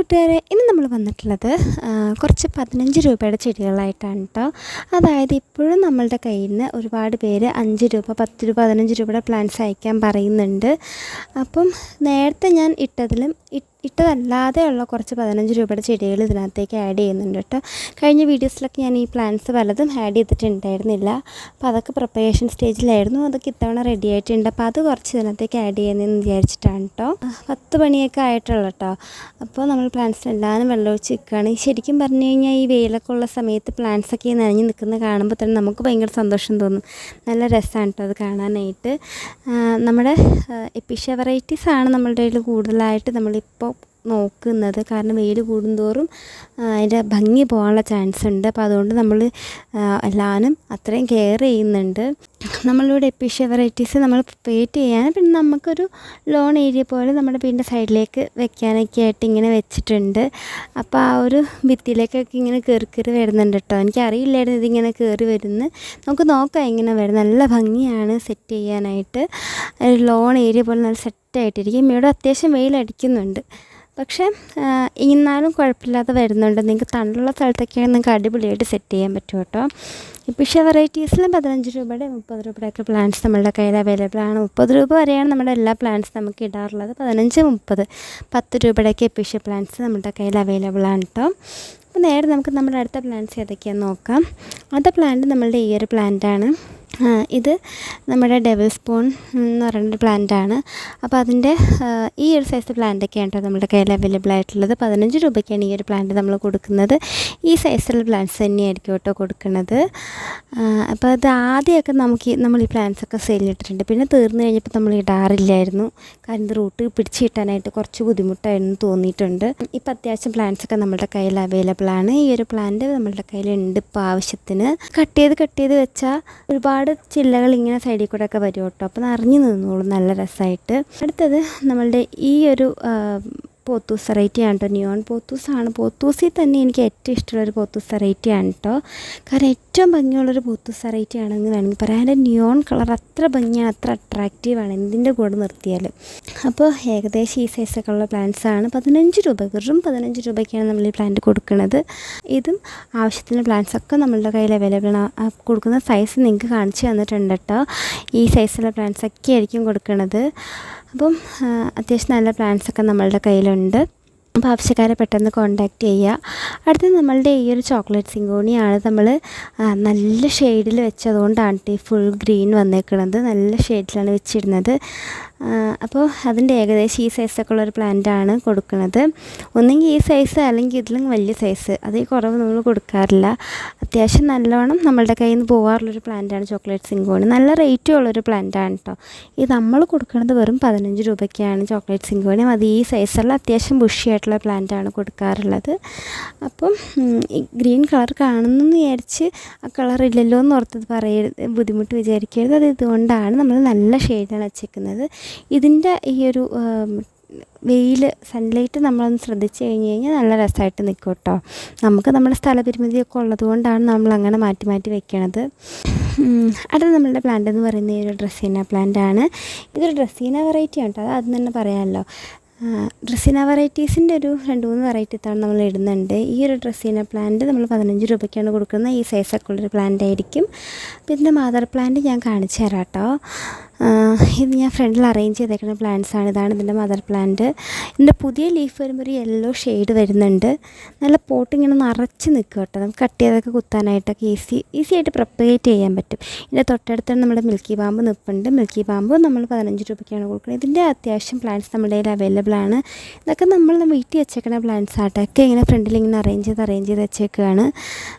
കൂട്ടുകാരെ, ഇന്ന് നമ്മൾ വന്നിട്ടുള്ളത് കുറച്ച് 15 രൂപയുടെ ചെടികളായിട്ടാണ് കേട്ടോ. അതായത് ഇപ്പോഴും നമ്മളുടെ കയ്യിൽ നിന്ന് ഒരുപാട് പേര് 5 രൂപ, 10 രൂപ, 15 രൂപയുടെ പ്ലാന്റ്സ് അയക്കാൻ പറയുന്നുണ്ട്. അപ്പം നേരത്തെ ഞാൻ ഇട്ടതല്ലാതെയുള്ള കുറച്ച് 15 രൂപയുടെ ചെടികൾ ഇതിനകത്തേക്ക് ആഡ് ചെയ്യുന്നുണ്ട് കേട്ടോ. കഴിഞ്ഞ വീഡിയോസിലൊക്കെ ഞാൻ ഈ പ്ലാന്റ്സ് പലതും ആഡ് ചെയ്തിട്ടുണ്ടായിരുന്നില്ല. അപ്പോൾ അതൊക്കെ പ്രിപ്പറേഷൻ സ്റ്റേജിലായിരുന്നു. അതൊക്കെ ഇത്തവണ റെഡി ആയിട്ടുണ്ട്. അപ്പോൾ അത് കുറച്ച് ഇതിനകത്തേക്ക് ആഡ് ചെയ്യുന്നതെന്ന് വിചാരിച്ചിട്ടാണ് കേട്ടോ. 10 മണിയൊക്കെ ആയിട്ടുള്ളൂ കേട്ടോ. അപ്പോൾ നമ്മൾ പ്ലാന്റ്സിനെല്ലാവരും വെള്ളമൊഴിച്ച് നിൽക്കുകയാണ്. ശരിക്കും പറഞ്ഞു കഴിഞ്ഞാൽ ഈ വെയിലൊക്കെ ഉള്ള സമയത്ത് പ്ലാന്റ്സൊക്കെ നനഞ്ഞ് നിൽക്കുന്നത് കാണുമ്പോൾ തന്നെ നമുക്ക് ഭയങ്കര സന്തോഷം തോന്നും. നല്ല രസമാണ് കേട്ടോ അത് കാണാനായിട്ട്. നമ്മുടെ എപ്പിഷ്യ വെറൈറ്റീസാണ് നമ്മളുടെ കയ്യിൽ കൂടുതലായിട്ട് നമ്മളിപ്പോൾ നോക്കുന്നത്. കാരണം വെയിൽ കൂടുന്തോറും അതിൻ്റെ ഭംഗി പോകാനുള്ള ചാൻസ് ഉണ്ട്. അപ്പോൾ അതുകൊണ്ട് നമ്മൾ എല്ലാവരും അത്രയും കെയർ ചെയ്യുന്നുണ്ട്. നമ്മളിവിടെ എപ്പിഷ്യ വെറൈറ്റീസ് നമ്മൾ വെയിറ്റ് ചെയ്യാൻ, പിന്നെ നമുക്കൊരു ലോൺ ഏരിയ പോലെ നമ്മുടെ വീടിൻ്റെ സൈഡിലേക്ക് വെക്കാനൊക്കെ ആയിട്ട് ഇങ്ങനെ വെച്ചിട്ടുണ്ട്. അപ്പോൾ ആ ഒരു ഭിത്തിയിലേക്കൊക്കെ ഇങ്ങനെ കയറി വരുന്നുണ്ട് കേട്ടോ. എനിക്കറിയില്ലായിരുന്നു ഇതിങ്ങനെ കയറി വരുന്നത്. നമുക്ക് നോക്കാം ഇങ്ങനെ വരും. നല്ല ഭംഗിയാണ് സെറ്റ് ചെയ്യാനായിട്ട്. ഒരു ലോൺ ഏരിയ പോലെ നല്ല സെറ്റായിട്ടിരിക്കും. ഇവിടെ അത്യാവശ്യം വെയിലടിക്കുന്നുണ്ട്, പക്ഷേ എന്നാലും കുഴപ്പമില്ലാതെ വരുന്നുണ്ട്. നിങ്ങൾക്ക് തണലുള്ള സ്ഥലത്തൊക്കെയാണ് നിങ്ങൾക്ക് അടിപൊളിയായിട്ട് സെറ്റ് ചെയ്യാൻ പറ്റും കേട്ടോ. എപ്പിഷ്യ വെറൈറ്റീസിലും 15 രൂപയുടെ 30 രൂപയുടെയൊക്കെ പ്ലാന്റ്സ് നമ്മളുടെ കയ്യിൽ അവൈലബിൾ ആണ്. 30 രൂപ വരെയാണ് നമ്മുടെ എല്ലാ പ്ലാന്റ്സ് നമുക്ക് ഇടാറുള്ളത്. 15, 30, 10 രൂപയുടെയൊക്കെ എപ്പിഷ്യ പ്ലാന്റ്സ് നമ്മുടെ കയ്യിൽ അവൈലബിൾ ആണ് കേട്ടോ. അപ്പോൾ നേരെ നമുക്ക് നമ്മുടെ അടുത്ത പ്ലാന്റ്സ് ഏതൊക്കെയാണെന്ന് നോക്കാം. അടുത്ത പ്ലാന്റ് നമ്മളുടെ ഈ ഒരു പ്ലാന്റാണ്. ഇത് നമ്മുടെ ഡെവിൾ സ്പൂൺ എന്ന് പറയുന്നൊരു പ്ലാന്റാണ്. അപ്പോൾ അതിൻ്റെ ഈ ഒരു സൈസ് പ്ലാന്റൊക്കെയാണ് കേട്ടോ നമ്മുടെ കയ്യിൽ അവൈലബിൾ ആയിട്ടുള്ളത്. 15 രൂപയ്ക്കാണ് ഈ ഒരു പ്ലാന്റ് നമ്മൾ കൊടുക്കുന്നത്. ഈ സൈസിലുള്ള പ്ലാന്റ്സ് തന്നെയായിരിക്കും കേട്ടോ കൊടുക്കുന്നത്. അപ്പോൾ അത് ആദ്യമൊക്കെ നമ്മൾ ഈ പ്ലാന്റ്സൊക്കെ സെയിലിട്ടിട്ടുണ്ട്. പിന്നെ തീർന്നു കഴിഞ്ഞപ്പോൾ നമ്മൾ ഇടാറില്ലായിരുന്നു. കാരണം ഇത് റൂട്ട് പിടിച്ച് കിട്ടാനായിട്ട് കുറച്ച് ബുദ്ധിമുട്ടായിരുന്നു തോന്നിയിട്ടുണ്ട്. ഇപ്പോൾ അത്യാവശ്യം പ്ലാന്റ്സൊക്കെ നമ്മുടെ കയ്യിൽ അവൈലബിൾ ആണ്. ഈ ഒരു പ്ലാന്റ് നമ്മളുടെ കയ്യിലുണ്ട് ഇപ്പോൾ ആവശ്യത്തിന്. കട്ട് ചെയ്ത് വെച്ചാൽ ഒരുപാട് ചില്ലകൾ ഇങ്ങനെ സൈഡിൽ കൂടെ ഒക്കെ വരും കേട്ടോ. അപ്പോൾ നിറഞ്ഞു നിന്നോളും നല്ല രസമായിട്ട്. അടുത്തത് നമ്മളുടെ ഈ ഒരു പോത്തൂസ് വെറൈറ്റിയാണ് കേട്ടോ. നിയോൺ പോത്തൂസാണ്. പോത്തൂസിൽ തന്നെ എനിക്ക് ഏറ്റവും ഇഷ്ടമുള്ളൊരു പോത്തൂസ് വെറൈറ്റിയാണ് കേട്ടോ. കാരണം ഏറ്റവും ഭംഗിയുള്ളൊരു പോത്തൂസ് വെറൈറ്റി ആണെന്ന് വേണമെങ്കിൽ പറയാം. അതിൻ്റെ നിയോൺ കളർ അത്ര ഭംഗിയാണ്, അത്ര അട്രാക്റ്റീവാണ് എന്തിൻ്റെ കൂടെ നിർത്തിയാൽ. അപ്പോൾ ഏകദേശം ഈ സൈസൊക്കെ ഉള്ള പ്ലാന്റ്സാണ്. 15 രൂപ, വെറും 15 രൂപയ്ക്കാണ് നമ്മൾ ഈ പ്ലാന്റ് കൊടുക്കുന്നത്. ഇതും ആവശ്യത്തിന് പ്ലാന്റ്സൊക്കെ നമ്മളുടെ കയ്യിൽ അവൈലബിൾ ആണ്. കൊടുക്കുന്ന സൈസ് നിങ്ങൾക്ക് കാണിച്ചു തന്നിട്ടുണ്ട് കേട്ടോ. ഈ സൈസുള്ള പ്ലാന്റ്സൊക്കെ ആയിരിക്കും കൊടുക്കുന്നത്. അപ്പം അത്യാവശ്യം നല്ല പ്ലാന്റ്സൊക്കെ നമ്മളുടെ കയ്യിലുണ്ട്. അപ്പോൾ ആവശ്യക്കാരെ പെട്ടെന്ന് കോൺടാക്റ്റ് ചെയ്യുക. അടുത്തത് നമ്മളുടെ ഈ ഒരു ചോക്ലേറ്റ് സിങ്കോണിയാണ്. നമ്മൾ നല്ല ഷെയ്ഡിൽ വെച്ചതുകൊണ്ടാണ് ഈ ഫുൾ ഗ്രീൻ വന്നേക്കുന്നത്. നല്ല ഷെയ്ഡിലാണ് വെച്ചിരുന്നത്. അപ്പോൾ അതിൻ്റെ ഏകദേശം ഈ സൈസൊക്കെ ഉള്ളൊരു പ്ലാന്റാണ് കൊടുക്കുന്നത്. ഒന്നെങ്കിൽ ഈ സൈസ്, അല്ലെങ്കിൽ ഇതിലും വലിയ സൈസ്. അതിൽ കുറവ് നമ്മൾ കൊടുക്കാറില്ല. അത്യാവശ്യം നല്ലോണം നമ്മളുടെ കയ്യിൽ നിന്ന് പോകാറുള്ളൊരു പ്ലാന്റാണ് ചോക്ലേറ്റ് സിങ്കോണി. നല്ല റേറ്റും ഉള്ളൊരു പ്ലാന്റാണ് കേട്ടോ. ഇത് നമ്മൾ കൊടുക്കുന്നത് വെറും 15 രൂപയ്ക്കാണ് ചോക്ലേറ്റ് സിങ്കോണി. അത് ഈ സൈസുള്ള അത്യാവശ്യം ബുഷിയായിട്ടുള്ള പ്ലാന്റാണ് കൊടുക്കാറുള്ളത്. അപ്പം ഗ്രീൻ കളർ കാണുന്നു വിചാരിച്ച് ആ കളർ ഇല്ലല്ലോ എന്ന് ഓർത്തത് ബുദ്ധിമുട്ട് വിചാരിക്കരുത്. അത് ഇതുകൊണ്ടാണ് നമ്മൾ നല്ല ഷെയ്ഡാണ് വെച്ചേക്കുന്നത്. ഇതിൻ്റെ ഈ ഒരു വെയിൽ, സൺലൈറ്റ് നമ്മളൊന്ന് ശ്രദ്ധിച്ച് കഴിഞ്ഞാൽ നല്ല രസമായിട്ട് നിൽക്കും കേട്ടോ. നമുക്ക് നമ്മുടെ സ്ഥലപരിമിതിയൊക്കെ ഉള്ളത് കൊണ്ടാണ് നമ്മൾ അങ്ങനെ മാറ്റി വെക്കണത്. അടുത്ത നമ്മളുടെ പ്ലാന്റ് എന്ന് പറയുന്നത് ഈ ഒരു ഡ്രസ്സീന പ്ലാന്റാണ്. ഇതൊരു ഡ്രസ്സീന വെറൈറ്റിയാണ് കേട്ടോ. അത് ആദ്യം തന്നെ പറയാമല്ലോ. ഡ്രസ്സീന വെറൈറ്റീസിൻ്റെ ഒരു 2-3 വെറൈറ്റി ഇത്തവണ നമ്മൾ ഇടുന്നുണ്ട്. ഈ ഒരു ഡ്രസ്സീന പ്ലാന്റ് നമ്മൾ 15 രൂപയ്ക്കാണ് കൊടുക്കുന്നത്. ഈ സൈസൊക്കെ ഉള്ളൊരു പ്ലാന്റ് ആയിരിക്കും. അപ്പോൾ ഇതിൻ്റെ മദർ പ്ലാന്റ് ഞാൻ കാണിച്ചു തരാം കേട്ടോ. ഇത് ഞാൻ ഫ്രണ്ടിൽ അറേഞ്ച് ചെയ്തേക്കുന്ന പ്ലാന്റ്സാണ്. ഇതാണ് ഇതിൻ്റെ മദർ പ്ലാന്റ്. ഇതിൻ്റെ പുതിയ ലീഫ് വരുമ്പോൾ ഒരു യെല്ലോ ഷെയ്ഡ് വരുന്നുണ്ട്. നല്ല പോട്ട് ഇങ്ങനെ നിറച്ച് നിൽക്കും കേട്ടോ. നമുക്ക് കട്ട് ചെയ്തൊക്കെ കുത്താനായിട്ടൊക്കെ ഈസി ആയിട്ട് പ്രൊപ്പഗേറ്റ് ചെയ്യാൻ പറ്റും. ഇതിൻ്റെ തൊട്ടടുത്താണ് നമ്മുടെ മിൽക്കി ബാമ്പ് നിൽപ്പുണ്ട്. മിൽക്കി ബാമ്പ് നമ്മൾ 15 രൂപയ്ക്കാണ് കൊടുക്കുന്നത്. ഇതിൻ്റെ അത്യാവശ്യം പ്ലാന്റ്സ് നമ്മുടെ കയ്യിൽ അവൈലബിൾ ആണ്. ഇതൊക്കെ നമ്മൾ വീട്ടിൽ വെച്ചേക്കുന്ന പ്ലാന്റ്സ് ആട്ടൊക്കെ ഇങ്ങനെ ഫ്രണ്ടിൽ ഇങ്ങനെ അറേഞ്ച് ചെയ്ത് വെച്ചേക്കുകയാണ്.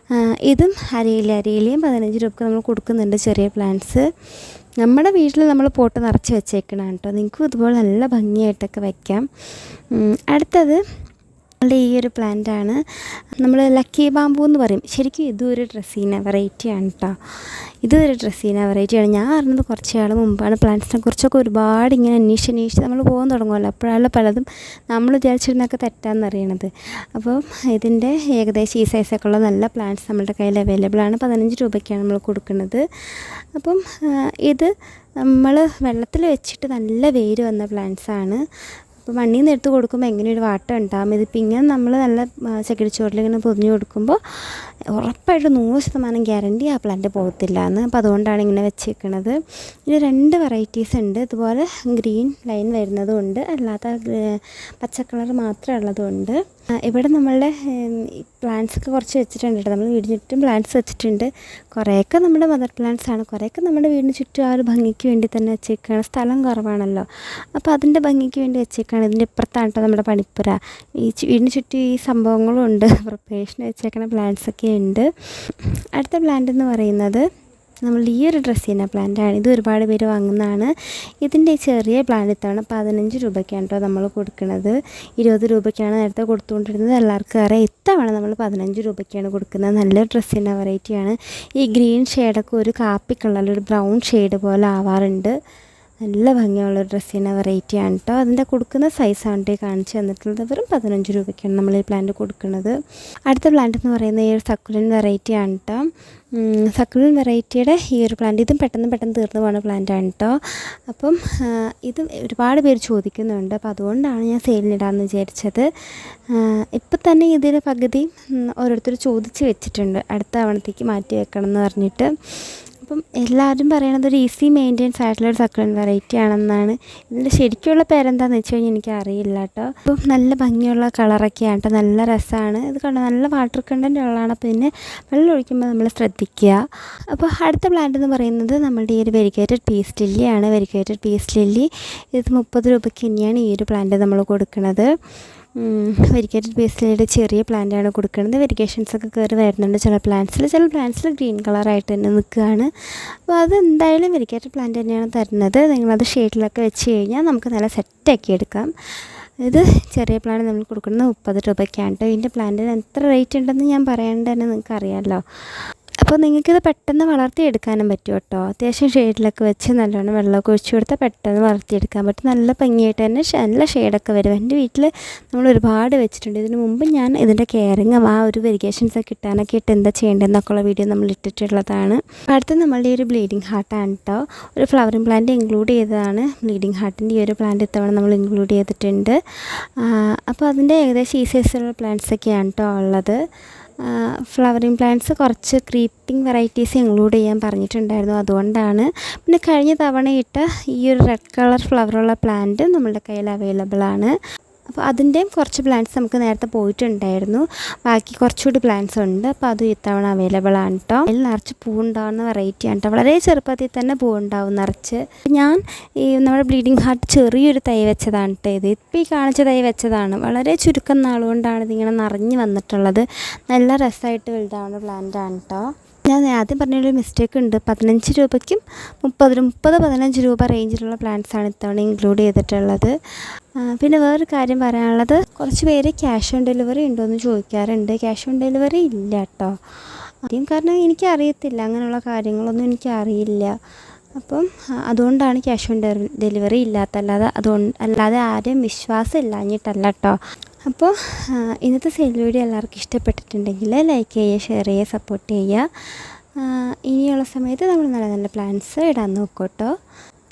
ഇതും അരയിലയും 15 രൂപയ്ക്ക് നമ്മൾ കൊടുക്കുന്നുണ്ട് ചെറിയ പ്ലാന്റ്സ്. നമ്മുടെ വീട്ടിൽ നമ്മൾ പോട്ട് നിറച്ച് വെച്ചേക്കണം കേട്ടോ. നിങ്ങൾക്കും ഇതുപോലെ നല്ല ഭംഗിയായിട്ടൊക്കെ വയ്ക്കാം. അടുത്തത് നമ്മളുടെ ഈ ഒരു പ്ലാന്റാണ്. നമ്മൾ ലക്കി ബാമ്പു എന്ന് പറയും. ശരിക്കും ഇതും ഒരു ഡ്രസ്സീന വെറൈറ്റിയാണ് കേട്ടോ. ഇതൊരു ഡ്രസ്സീന വെറൈറ്റിയാണ്. ഞാൻ അറിഞ്ഞത് കുറച്ച് നാൾ മുമ്പാണ്. പ്ലാന്റ്സിനെ കുറിച്ചൊക്കെ ഒരുപാട് ഇങ്ങനെ അന്വേഷിച്ച് നമ്മൾ പോകാൻ തുടങ്ങുമല്ലോ. അപ്പോഴാണ് പലതും നമ്മൾ വിചാരിച്ചിരുന്നൊക്കെ തെറ്റാണെന്നറിയണത്. അപ്പോൾ ഇതിൻ്റെ ഏകദേശം ഈ സൈസൊക്കെ ഉള്ള നല്ല പ്ലാന്റ്സ് നമ്മുടെ കയ്യിൽ അവൈലബിൾ ആണ്. 15 രൂപയ്ക്കാണ് നമ്മൾ കൊടുക്കുന്നത്. അപ്പം ഇത് നമ്മൾ വെള്ളത്തിൽ വെച്ചിട്ട് നല്ല വേര് വന്ന പ്ലാന്റ്സാണ്. അപ്പോൾ മണ്ണിൽ നിന്ന് എടുത്ത് കൊടുക്കുമ്പോൾ എങ്ങനെ ഒരു വാട്ടം ഉണ്ടാകും. ഇതിപ്പോൾ ഇങ്ങനെ നമ്മൾ നല്ല ചകിരിച്ചോറിൽ ഇങ്ങനെ പൊതിഞ്ഞ് കൊടുക്കുമ്പോൾ ഉറപ്പായിട്ട് 100% ഗ്യാരണ്ടി ആ പ്ലാന്റ് പോകത്തില്ല എന്ന്. അപ്പോൾ അതുകൊണ്ടാണ് ഇങ്ങനെ വെച്ചേക്കണത്. ഇനി 2 വെറൈറ്റീസ് ഉണ്ട്. ഇതുപോലെ ഗ്രീൻ ലൈൻ വരുന്നതും ഉണ്ട്, അല്ലാത്ത പച്ച കളർ മാത്രമേ ഉള്ളതും ഉണ്ട്. ഇവിടെ നമ്മളുടെ പ്ലാന്റ്സൊക്കെ കുറച്ച് വെച്ചിട്ടുണ്ട് കേട്ടോ. നമ്മൾ വീടിന് ചുറ്റും പ്ലാന്റ്സ് വെച്ചിട്ടുണ്ട്. കുറേയൊക്കെ നമ്മുടെ മദർ പ്ലാന്റ്സ് ആണ്, കുറേയൊക്കെ നമ്മുടെ വീടിന് ചുറ്റും ആ ഒരു ഭംഗിക്ക് വേണ്ടി തന്നെ വെച്ചേക്കാണ്. സ്ഥലം കുറവാണല്ലോ, അപ്പോൾ അതിൻ്റെ ഭംഗിക്ക് വേണ്ടി വെച്ചേക്കാണ്. ഇതിൻ്റെ ഇപ്പുറത്താണ് കേട്ടോ നമ്മുടെ പണിപ്പുര. ഈ വീടിന് ചുറ്റും ഈ സംഭവങ്ങളും ഉണ്ട്, പ്രിപ്പറേഷൻ വെച്ചേക്കണ പ്ലാന്റ്സൊക്കെ ഉണ്ട്. അടുത്ത പ്ലാന്റ് എന്ന് പറയുന്നത് നമ്മൾ ഈ ഒരു ഡ്രസ്സിൻ്റെ പ്ലാന്റാണ്. ഇത് ഒരുപാട് പേര് വാങ്ങുന്നതാണ്. ഇതിൻ്റെ ചെറിയ പ്ലാന്റ് ഇത്തവണ 15 രൂപയ്ക്കാണ് കേട്ടോ നമ്മൾ കൊടുക്കുന്നത്. 20 രൂപയ്ക്കാണ് നേരത്തെ കൊടുത്തുകൊണ്ടിരുന്നത്. എല്ലാവർക്കും അറിയാം, ഇത്തവണ നമ്മൾ 15 രൂപയ്ക്കാണ് കൊടുക്കുന്നത്. നല്ലൊരു ഡ്രസ്സിൻ്റെ വെറൈറ്റിയാണ്. ഈ ഗ്രീൻ ഷെയ്ഡൊക്കെ ഒരു കാപ്പി കളറിൽ ഒരു ബ്രൗൺ ഷെയ്ഡ് പോലെ ആവാറുണ്ട്. നല്ല ഭംഗിയുള്ളൊരു ഡ്രസ്സിൻ്റെ വെറൈറ്റിയാണ് കേട്ടോ. അതിൻ്റെ കൊടുക്കുന്ന സൈസാണ് കാണിച്ച് തന്നിട്ടുള്ളത്. വെറും 15 രൂപയ്ക്കാണ് നമ്മൾ ഈ പ്ലാന്റ് കൊടുക്കുന്നത്. അടുത്ത പ്ലാന്റ് എന്ന് പറയുന്നത് ഈ ഒരു സക്കുലൻ വെറൈറ്റിയാണ് കേട്ടോ. സക്കുലൻ വെറൈറ്റിയുടെ ഈ ഒരു പ്ലാന്റ്, ഇതും പെട്ടെന്ന് തീർന്നു പോകുന്ന പ്ലാന്റാണ് കേട്ടോ. അപ്പം ഇത് ഒരുപാട് പേര് ചോദിക്കുന്നുണ്ട്, അപ്പോൾ അതുകൊണ്ടാണ് ഞാൻ സെയിലിനിടാമെന്ന് വിചാരിച്ചത്. ഇപ്പം തന്നെ ഇതിൻ്റെ പകുതി ഓരോരുത്തർ ചോദിച്ച് വെച്ചിട്ടുണ്ട്, അടുത്ത തവണത്തേക്ക് മാറ്റി വെക്കണം എന്ന് പറഞ്ഞിട്ട്. അപ്പം എല്ലാവരും പറയണത് ഒരു ഈസി മെയിൻറ്റെയിൻസ് ആയിട്ടുള്ളൊരു സക്കുലൻ വെറൈറ്റി ആണെന്നാണ്. ഇതിൻ്റെ ശരിക്കുള്ള പേരെന്താണെന്ന് വെച്ച് കഴിഞ്ഞാൽ എനിക്കറിയില്ല കേട്ടോ. അപ്പം നല്ല ഭംഗിയുള്ള കളറൊക്കെയാണ് കേട്ടോ, നല്ല രസമാണ്. ഇത് കണ്ടോ, നല്ല വാട്ടർ കണ്ടൻറ്റ് ഉള്ളതാണ്. അപ്പോൾ ഇതിനെ വെള്ളം ഒഴിക്കുമ്പോൾ നമ്മൾ ശ്രദ്ധിക്കുക. അപ്പോൾ അടുത്ത പ്ലാന്റ് എന്ന് പറയുന്നത് നമ്മളുടെ ഈ ഒരു വെരിഗേറ്റഡ് പീസ് ലില്ലിയാണ്. വെരിഗേറ്റഡ് പീസ് ലില്ലി ഇത് 30 രൂപയ്ക്ക് തന്നെയാണ് ഈ ഒരു പ്ലാന്റ് നമ്മൾ കൊടുക്കുന്നത്. വെരിഗേറ്റഡ് പീസ് ലില്ലിയുടെ ചെറിയ പ്ലാന്റാണ് കൊടുക്കുന്നത്. വെരിഗേഷൻസൊക്കെ കയറി വരുന്നുണ്ട് ചില പ്ലാന്റ്സിൽ ഗ്രീൻ കളറായിട്ട് തന്നെ നിൽക്കുകയാണ്. അപ്പോൾ അത് എന്തായാലും വെരിഗേറ്റഡ് പ്ലാന്റ് തന്നെയാണ് തരുന്നത്. നിങ്ങളത് ഷെയ്ഡിലൊക്കെ വെച്ച് കഴിഞ്ഞാൽ നമുക്ക് നല്ല സെറ്റാക്കി എടുക്കാം. ഇത് ചെറിയ പ്ലാന്റ് നമ്മൾ കൊടുക്കുന്നത് 30 രൂപയ്ക്കാണ് കേട്ടോ. ഇതിൻ്റെ പ്ലാന്റിന് എത്ര റേറ്റ് ഉണ്ടെന്ന് ഞാൻ പറയാണ്ട് തന്നെ നിങ്ങൾക്ക് അറിയാമല്ലോ. അപ്പോൾ നിങ്ങൾക്കിത് പെട്ടെന്ന് വളർത്തിയെടുക്കാനും പറ്റും കേട്ടോ. അത്യാവശ്യം ഷെയ്ഡിലൊക്കെ വെച്ച് നല്ലോണം വെള്ളമൊക്കെ ഒഴിച്ച് കൊടുത്താൽ പെട്ടെന്ന് വളർത്തിയെടുക്കാൻ പറ്റും. നല്ല ഭംഗിയായിട്ട് തന്നെ നല്ല ഷെയ്ഡൊക്കെ വരും. എൻ്റെ വീട്ടിൽ നമ്മൾ ഒരുപാട് വെച്ചിട്ടുണ്ട്. ഇതിന് മുമ്പ് ഞാൻ ഇതിൻ്റെ കെയറിങ്ങും ആ ഒരു വെരിഗേഷൻസൊക്കെ കിട്ടാനൊക്കെ ഇട്ട് എന്താ ചെയ്യേണ്ടതെന്നൊക്കെ ഉള്ള വീഡിയോ നമ്മൾ ഇട്ടിട്ടുള്ളതാണ്. അടുത്ത നമ്മളുടെ ഈ ഒരു ബ്ലീഡിങ് ഹാർട്ടാണ് കേട്ടോ. ഒരു ഫ്ലവറിങ് പ്ലാന്റ് ഇൻക്ലൂഡ് ചെയ്തതാണ്. ബ്ലീഡിങ് ഹാർട്ടിൻ്റെ ഈ ഒരു പ്ലാന്റ് ഇത്തവണ നമ്മൾ ഇൻക്ലൂഡ് ചെയ്തിട്ടുണ്ട്. അപ്പോൾ അതിൻ്റെ ഏകദേശം ഈ സൈസിലുള്ള പ്ലാന്റ്സൊക്കെയാണ് കേട്ടോ ഉള്ളത്. ഫ്ലവറിങ് പ്ലാന്റ്സ് കുറച്ച് ക്രീപ്പിംഗ് വെറൈറ്റീസ് ഇൻക്ലൂഡ് ചെയ്യാൻ പറഞ്ഞിട്ടുണ്ടായിരുന്നു, അതുകൊണ്ടാണ്. പിന്നെ കഴിഞ്ഞ തവണ ഇട്ട ഈ ഒരു റെഡ് കളർ ഫ്ലവറുള്ള പ്ലാന്റ് നമ്മളുടെ കയ്യിൽ അവൈലബിൾ ആണ്. അപ്പോൾ അതിൻ്റെയും കുറച്ച് പ്ലാന്റ്സ് നമുക്ക് നേരത്തെ പോയിട്ടുണ്ടായിരുന്നു. ബാക്കി കുറച്ചുകൂടി പ്ലാന്റ്സ് ഉണ്ട്. അപ്പോൾ അതും ഇത്തവണ അവൈലബിൾ ആണ് കേട്ടോ. അതിൽ നിറച്ച് പൂവുണ്ടാവുന്ന വെറൈറ്റിയാണ് കേട്ടോ. വളരെ ചെറുപ്പത്തിൽ തന്നെ പൂവുണ്ടാവും നിറച്ച്. ഞാൻ ഈ നമ്മുടെ ബ്ലീഡിങ് ഹാർട്ട് ചെറിയൊരു തൈ വെച്ചതാണ് കേട്ടോ. ഇത് ഇപ്പോൾ ഈ കാണിച്ച തൈ വെച്ചതാണ്. വളരെ ചുരുക്കം നാളുകൊണ്ടാണ് ഇതിങ്ങനെ നിറഞ്ഞ് വന്നിട്ടുള്ളത്. നല്ല രസമായിട്ട് വലുതാവുന്ന പ്ലാന്റാണ് കേട്ടോ. ഞാൻ ആദ്യം പറഞ്ഞൊരു മിസ്റ്റേക്ക് ഉണ്ട്. 15 രൂപയ്ക്കും 30-15 രൂപ റേഞ്ചിലുള്ള പ്ലാന്റ്സാണ് ഇത്തവണ ഇൻക്ലൂഡ് ചെയ്തിട്ടുള്ളത്. പിന്നെ വേറൊരു കാര്യം പറയാനുള്ളത്, കുറച്ച് പേര് ക്യാഷ് ഓൺ ഡെലിവറി ഉണ്ടോയെന്ന് ചോദിക്കാറുണ്ട്. ക്യാഷ് ഓൺ ഡെലിവറി ഇല്ല കേട്ടോ. ആദ്യം കാരണം എനിക്കറിയത്തില്ല, അങ്ങനെയുള്ള കാര്യങ്ങളൊന്നും എനിക്കറിയില്ല. അപ്പം അതുകൊണ്ടാണ് ക്യാഷ് ഓൺ ഡെലിവറി ഇല്ലാത്ത, അല്ലാതെ ആരെയും വിശ്വാസം ഇല്ലാഞ്ഞിട്ടല്ല കേട്ടോ. അപ്പോൾ ഇന്നത്തെ സെയിൽ വീഡിയോ എല്ലാവർക്കും ഇഷ്ടപ്പെട്ടിട്ടുണ്ടെങ്കിൽ ലൈക്ക് ചെയ്യുക, ഷെയർ ചെയ്യുക, സപ്പോർട്ട് ചെയ്യുക. ഇനിയുള്ള സമയത്ത് നമ്മൾ നല്ല നല്ല പ്ലാൻസ് ഇടാൻ നോക്കൂ കേട്ടോ.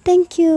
Thank you.